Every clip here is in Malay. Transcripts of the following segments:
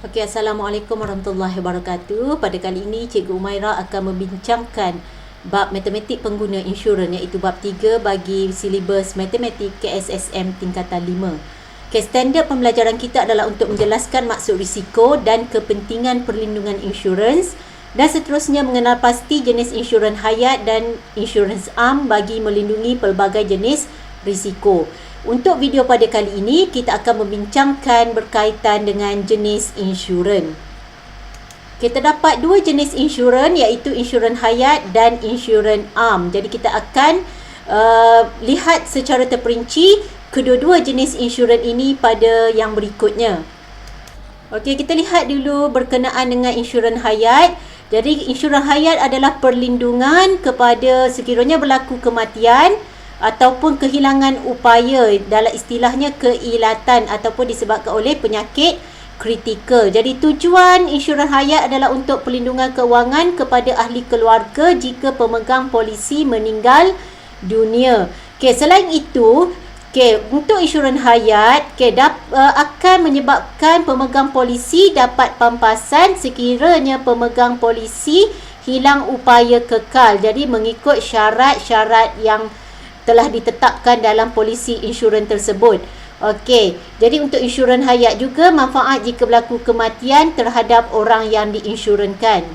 Okey, Assalamualaikum warahmatullahi wabarakatuh. Pada kali ini, Cikgu Umairah akan membincangkan bab matematik pengguna insurans iaitu bab 3 bagi silibus matematik KSSM tingkatan 5. Okey, standard pembelajaran kita adalah untuk menjelaskan maksud risiko dan kepentingan perlindungan insurans dan seterusnya mengenal pasti jenis insurans hayat dan insurans am bagi melindungi pelbagai jenis risiko. Untuk video pada kali ini, kita akan membincangkan berkaitan dengan jenis insurans. Kita dapat dua jenis insurans iaitu insurans hayat dan insurans am. Jadi kita akan lihat secara terperinci kedua-dua jenis insurans ini pada yang berikutnya. Okey, kita lihat dulu berkenaan dengan insurans hayat. Jadi insurans hayat adalah perlindungan kepada sekiranya berlaku kematian ataupun kehilangan upaya, dalam istilahnya keilatan ataupun disebabkan oleh penyakit kritikal. Jadi tujuan insurans hayat adalah untuk perlindungan kewangan kepada ahli keluarga jika pemegang polisi meninggal dunia. Okey, selain itu, untuk insurans hayat, akan menyebabkan pemegang polisi dapat pampasan sekiranya pemegang polisi hilang upaya kekal. Jadi mengikut syarat-syarat yang telah ditetapkan dalam polisi insurans tersebut. Okey, jadi untuk insurans hayat juga manfaat jika berlaku kematian terhadap orang yang diinsurankan.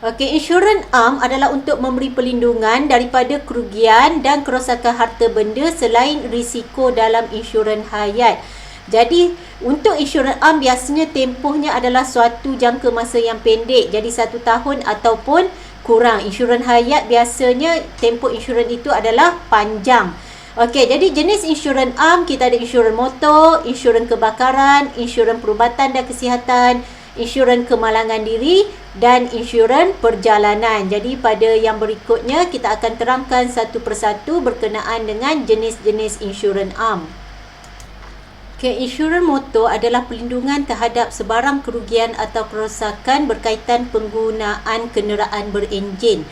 Okey, insurans am adalah untuk memberi perlindungan daripada kerugian dan kerosakan harta benda selain risiko dalam insurans hayat. Jadi untuk insurans am biasanya tempohnya adalah suatu jangka masa yang pendek, jadi 1 tahun ataupun kurang. Insurans hayat biasanya tempoh insurans itu adalah panjang. Okey, jadi jenis insurans am kita ada insurans motor, insurans kebakaran, insurans perubatan dan kesihatan, insurans kemalangan diri dan insurans perjalanan. Jadi pada yang berikutnya kita akan terangkan satu persatu berkenaan dengan jenis-jenis insurans am. Insurans motor adalah perlindungan terhadap sebarang kerugian atau kerosakan berkaitan penggunaan kenderaan berenjin.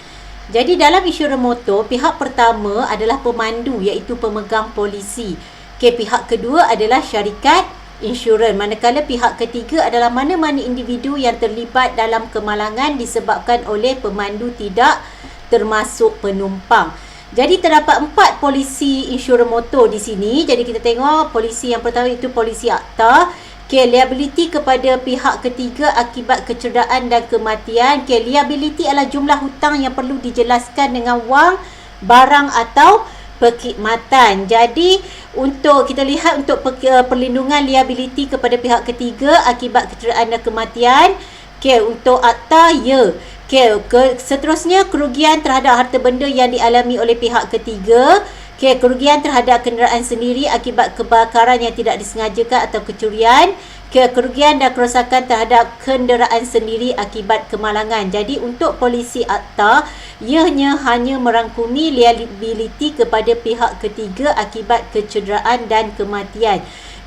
Jadi dalam insurans motor, pihak pertama adalah pemandu iaitu pemegang polisi. Pihak kedua adalah syarikat insurans. Manakala pihak ketiga adalah mana-mana individu yang terlibat dalam kemalangan disebabkan oleh pemandu tidak termasuk penumpang. Jadi terdapat 4 polisi insurans motor di sini. Jadi kita tengok polisi yang pertama itu polisi akta. Liability kepada pihak ketiga akibat kecederaan dan kematian. Liability adalah jumlah hutang yang perlu dijelaskan dengan wang, barang atau perkhidmatan. Jadi untuk kita lihat untuk perlindungan liability kepada pihak ketiga akibat kecederaan dan kematian. Untuk akta seterusnya kerugian terhadap harta benda yang dialami oleh pihak ketiga. Kerugian terhadap kenderaan sendiri akibat kebakaran yang tidak disengajakan atau kecurian. Kerugian dan kerosakan terhadap kenderaan sendiri akibat kemalangan. Jadi untuk polisi akta, ianya hanya merangkumi liability kepada pihak ketiga akibat kecederaan dan kematian.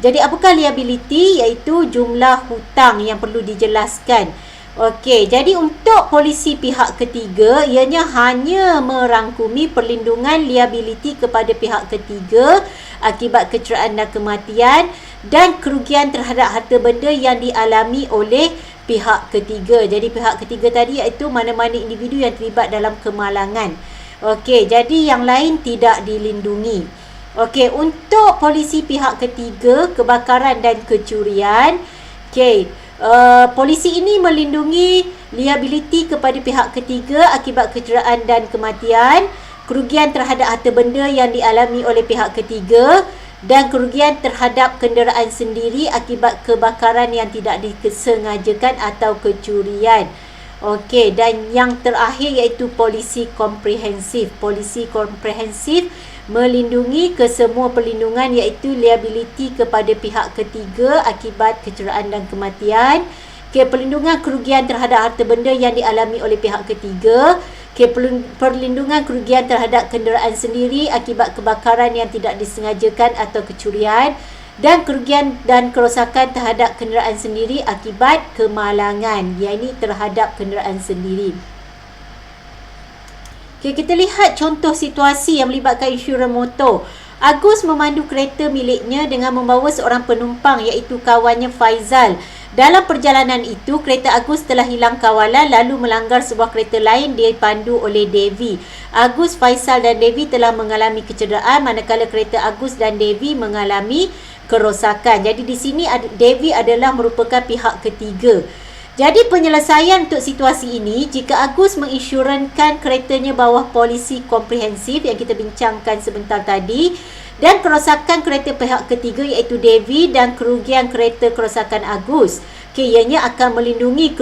Jadi apakah liability? Iaitu jumlah hutang yang perlu dijelaskan. Okey, jadi untuk polisi pihak ketiga, ianya hanya merangkumi perlindungan liability kepada pihak ketiga akibat kecederaan dan kematian dan kerugian terhadap harta benda yang dialami oleh pihak ketiga. Jadi pihak ketiga tadi iaitu mana-mana individu yang terlibat dalam kemalangan. Okey, jadi yang lain tidak dilindungi. Okey, untuk polisi pihak ketiga, kebakaran dan kecurian, polisi ini melindungi liability kepada pihak ketiga akibat kecederaan dan kematian, kerugian terhadap harta benda yang dialami oleh pihak ketiga dan kerugian terhadap kenderaan sendiri akibat kebakaran yang tidak disengajakan atau kecurian. Okey, dan yang terakhir iaitu polisi komprehensif. Polisi komprehensif melindungi kesemua perlindungan iaitu liability kepada pihak ketiga akibat kecederaan dan kematian, perlindungan kerugian terhadap harta benda yang dialami oleh pihak ketiga, perlindungan kerugian terhadap kenderaan sendiri akibat kebakaran yang tidak disengajakan atau kecurian dan kerugian dan kerosakan terhadap kenderaan sendiri akibat kemalangan, iaitu terhadap kenderaan sendiri. Kita lihat contoh situasi yang melibatkan insurans motor. Agus memandu kereta miliknya dengan membawa seorang penumpang iaitu kawannya Faizal Dalam perjalanan itu, kereta Agus telah hilang kawalan lalu melanggar sebuah kereta lain dipandu oleh Devi. Agus, Faisal dan Devi telah mengalami kecederaan manakala kereta Agus dan Devi mengalami kerosakan. Jadi di sini Devi adalah merupakan pihak ketiga. Jadi penyelesaian untuk situasi ini, jika Agus menginsurankan keretanya bawah polisi komprehensif yang kita bincangkan sebentar tadi, dan kerosakan kereta pihak ketiga iaitu Devi dan kerugian kereta kerosakan Agus, ianya akan melindungi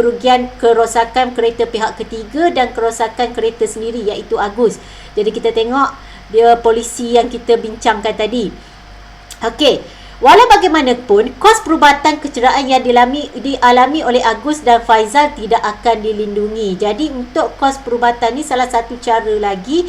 kerosakan kereta pihak ketiga dan kerosakan kereta sendiri iaitu Agus. Jadi kita tengok dia polisi yang kita bincangkan tadi. Okey. Walau bagaimanapun, kos perubatan kecederaan yang dialami oleh Agus dan Faizal tidak akan dilindungi. Jadi untuk kos perubatan ni salah satu cara lagi.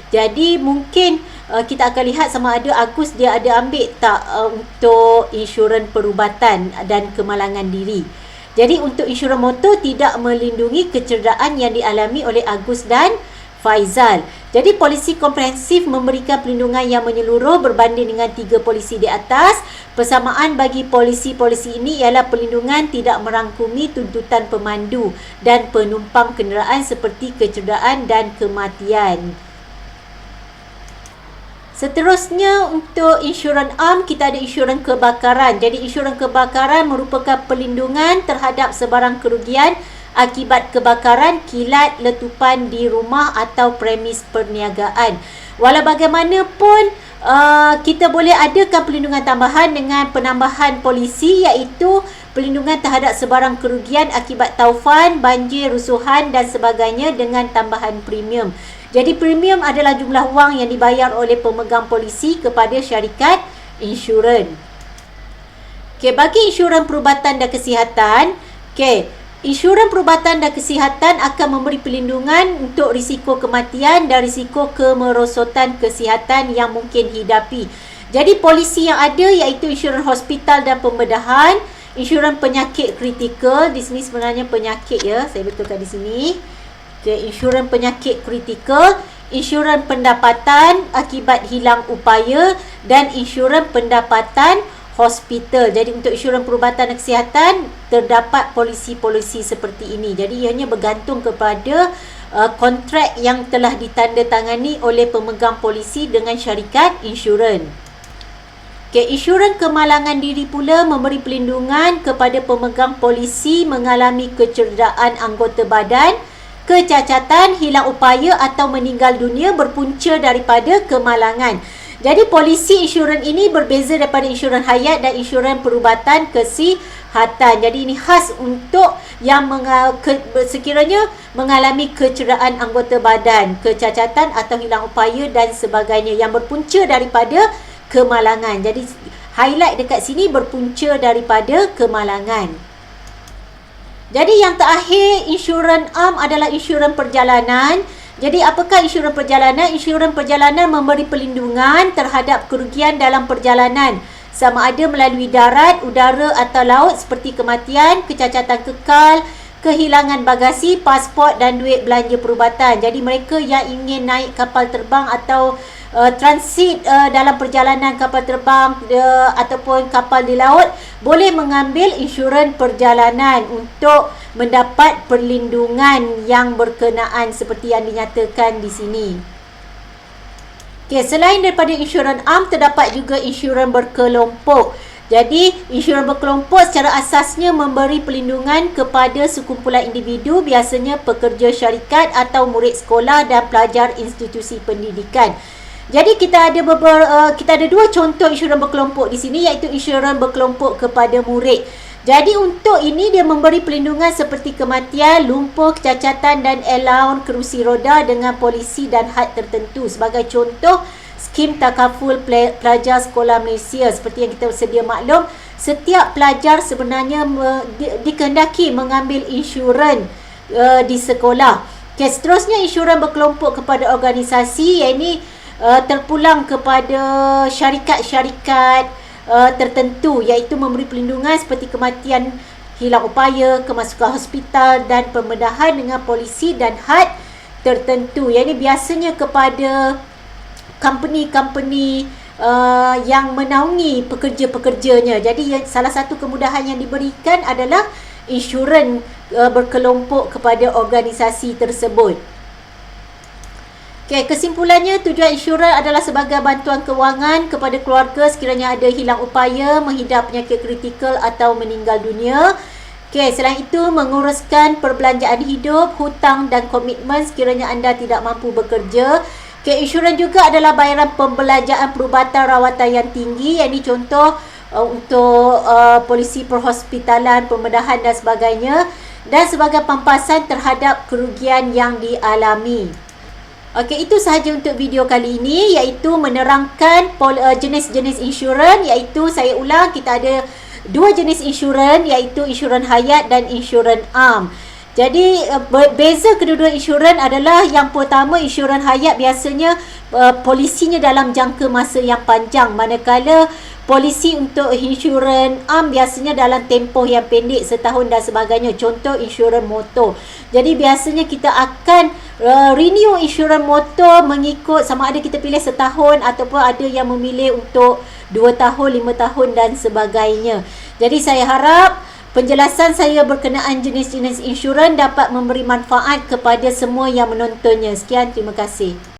Jadi mungkin kita akan lihat sama ada Agus dia ada ambil tak untuk insurans perubatan dan kemalangan diri. Jadi untuk insurans motor tidak melindungi kecederaan yang dialami oleh Agus dan Faizal. Jadi polisi komprehensif memberikan perlindungan yang menyeluruh berbanding dengan 3 polisi di atas. Persamaan bagi polisi-polisi ini ialah perlindungan tidak merangkumi tuntutan pemandu dan penumpang kenderaan seperti kecederaan dan kematian. Seterusnya untuk insurans am, kita ada insurans kebakaran. Jadi insurans kebakaran merupakan perlindungan terhadap sebarang kerugian akibat kebakaran, kilat, letupan di rumah atau premis perniagaan. Walau bagaimanapun, kita boleh adakan perlindungan tambahan dengan penambahan polisi iaitu perlindungan terhadap sebarang kerugian akibat taufan, banjir, rusuhan dan sebagainya dengan tambahan premium. Jadi premium adalah jumlah wang yang dibayar oleh pemegang polisi kepada syarikat insurans. Okey, bagi insurans perubatan dan kesihatan, insurans perubatan dan kesihatan akan memberi perlindungan untuk risiko kematian dan risiko kemerosotan kesihatan yang mungkin hidapi. Jadi polisi yang ada iaitu insurans hospital dan pembedahan, insurans penyakit kritikal, di sini sebenarnya penyakit ya, saya betulkan di sini. Okey, insurans penyakit kritikal, insurans pendapatan akibat hilang upaya dan insurans pendapatan hospital. Jadi untuk insurans perubatan dan kesihatan terdapat polisi-polisi seperti ini. Jadi ianya bergantung kepada kontrak yang telah ditandatangani oleh pemegang polisi dengan syarikat insurans. Okay, insurans kemalangan diri pula memberi perlindungan kepada pemegang polisi mengalami kecederaan anggota badan, kecacatan, hilang upaya atau meninggal dunia berpunca daripada kemalangan. Jadi polisi insurans ini berbeza daripada insurans hayat dan insurans perubatan kesihatan. Jadi ini khas untuk yang sekiranya mengalami kecederaan anggota badan, kecacatan atau hilang upaya dan sebagainya yang berpunca daripada kemalangan. Jadi highlight dekat sini berpunca daripada kemalangan. Jadi yang terakhir, insurans am adalah insurans perjalanan. Jadi apakah insurans perjalanan? Insurans perjalanan memberi perlindungan terhadap kerugian dalam perjalanan, sama ada melalui darat, udara atau laut seperti kematian, kecacatan kekal, kehilangan bagasi, pasport dan duit belanja perubatan. Jadi mereka yang ingin naik kapal terbang atau transit dalam perjalanan kapal terbang ataupun kapal di laut boleh mengambil insurans perjalanan untuk mendapat perlindungan yang berkenaan seperti yang dinyatakan di sini. Okey, selain daripada insurans am, terdapat juga insurans berkelompok. Jadi, insurans berkelompok secara asasnya memberi perlindungan kepada sekumpulan individu, biasanya pekerja syarikat atau murid sekolah dan pelajar institusi pendidikan. Jadi kita ada dua contoh insurans berkelompok di sini, iaitu insurans berkelompok kepada murid. Jadi untuk ini dia memberi perlindungan seperti kematian, lumpuh, kecacatan dan allowance kerusi roda dengan polisi dan had tertentu. Sebagai contoh, skim takaful pelajar sekolah Malaysia. Seperti yang kita sedia maklum, setiap pelajar sebenarnya dikehendaki mengambil insurans di sekolah. Okay, seterusnya insurans berkelompok kepada organisasi, yang ini terpulang kepada syarikat-syarikat tertentu, iaitu memberi perlindungan seperti kematian, hilang upaya, kemasukan hospital dan pembedahan dengan polisi dan had tertentu. Yang ini biasanya kepada company-company yang menaungi pekerja-pekerjanya. Jadi salah satu kemudahan yang diberikan adalah insurans berkelompok kepada organisasi tersebut. Okay, kesimpulannya, tujuan insurans adalah sebagai bantuan kewangan kepada keluarga sekiranya ada hilang upaya, menghidap penyakit kritikal atau meninggal dunia. Okay, selain itu, menguruskan perbelanjaan hidup, hutang dan komitmen sekiranya anda tidak mampu bekerja. Okay, insurans juga adalah bayaran pembelanjaan perubatan rawatan yang tinggi, yang ini contoh untuk polisi perhospitalan, pembedahan dan sebagainya, dan sebagai pampasan terhadap kerugian yang dialami. Okey, itu sahaja untuk video kali ini, iaitu menerangkan jenis-jenis insurans. Iaitu, saya ulang, kita ada dua jenis insurans, iaitu insurans hayat dan insurans am. Jadi, beza kedua-dua insurans adalah yang pertama, insurans hayat biasanya polisinya dalam jangka masa yang panjang, manakala polisi untuk insurans am biasanya dalam tempoh yang pendek, setahun dan sebagainya. Contoh insurans motor. Jadi biasanya kita akan renew insurans motor mengikut sama ada kita pilih setahun ataupun ada yang memilih untuk 2 tahun, 5 tahun dan sebagainya. Jadi saya harap penjelasan saya berkenaan jenis-jenis insurans dapat memberi manfaat kepada semua yang menontonnya. Sekian, terima kasih.